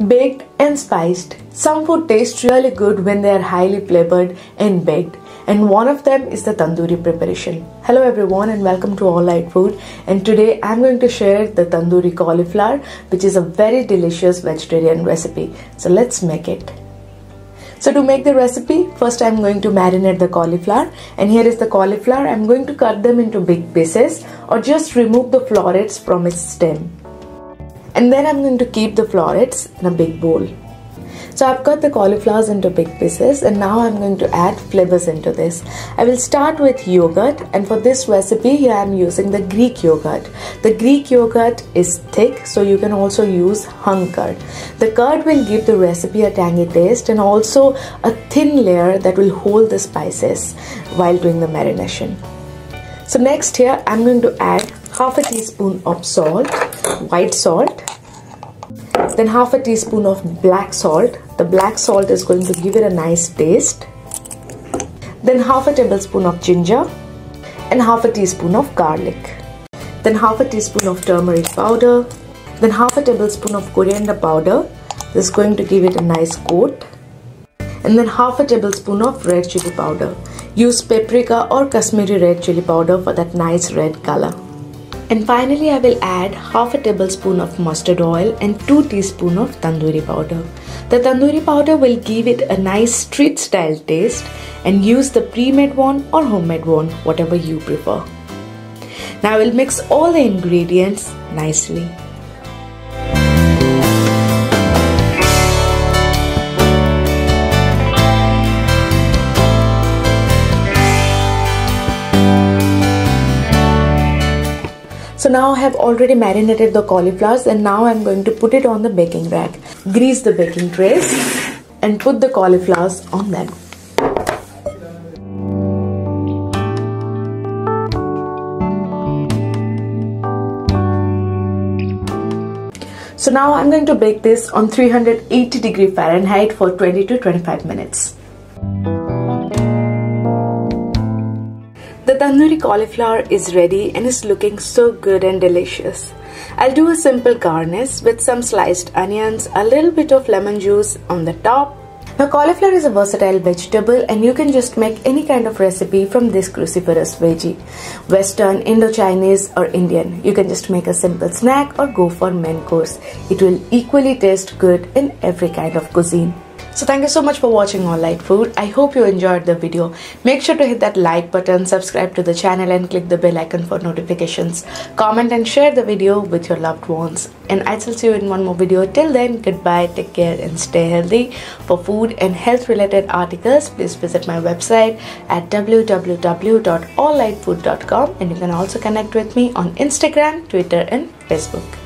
Baked and spiced. Some food tastes really good when they are highly flavored and baked, and one of them is the tandoori preparation. Hello everyone and welcome to All Lite Food, and today I'm going to share the tandoori cauliflower, which is a very delicious vegetarian recipe. So let's make it. So to make the recipe, first I'm going to marinate the cauliflower, and here is the cauliflower. I'm going to cut them into big pieces or just remove the florets from its stem. And then I'm going to keep the florets in a big bowl. So I've cut the cauliflowers into big pieces, and now I'm going to add flavors into this. I will start with yogurt, and for this recipe here I'm using the Greek yogurt. The Greek yogurt is thick, so you can also use hung curd. The curd will give the recipe a tangy taste and also a thin layer that will hold the spices while doing the marination. So next here I'm going to add half a teaspoon of salt, white salt, then half a teaspoon of black salt. The black salt is going to give it a nice taste. Then half a tablespoon of ginger and half a teaspoon of garlic. Then half a teaspoon of turmeric powder. Then half a tablespoon of coriander powder. This is going to give it a nice coat. And then half a tablespoon of red chili powder. Use paprika or Kashmiri red chili powder for that nice red color. And finally I will add half a tablespoon of mustard oil and 2 teaspoons of tandoori powder. The tandoori powder will give it a nice street style taste, and use the pre-made one or homemade one, whatever you prefer. Now I will mix all the ingredients nicely. So now I have already marinated the cauliflowers, and now I'm going to put it on the baking rack. Grease the baking trays and put the cauliflowers on them. So now I'm going to bake this on 380 degree Fahrenheit for 20 to 25 minutes. The tandoori cauliflower is ready and is looking so good and delicious. I'll do a simple garnish with some sliced onions, a little bit of lemon juice on the top. Now cauliflower is a versatile vegetable, and you can just make any kind of recipe from this cruciferous veggie. Western, Indo-Chinese or Indian. You can just make a simple snack or go for main course. It will equally taste good in every kind of cuisine. So thank you so much for watching All Lite Food. I hope you enjoyed the video. Make sure to hit that like button, subscribe to the channel and click the bell icon for notifications. Comment and share the video with your loved ones. And I shall see you in one more video. Till then, goodbye, take care and stay healthy. For food and health related articles, please visit my website at www.alllitefood.com, and you can also connect with me on Instagram, Twitter and Facebook.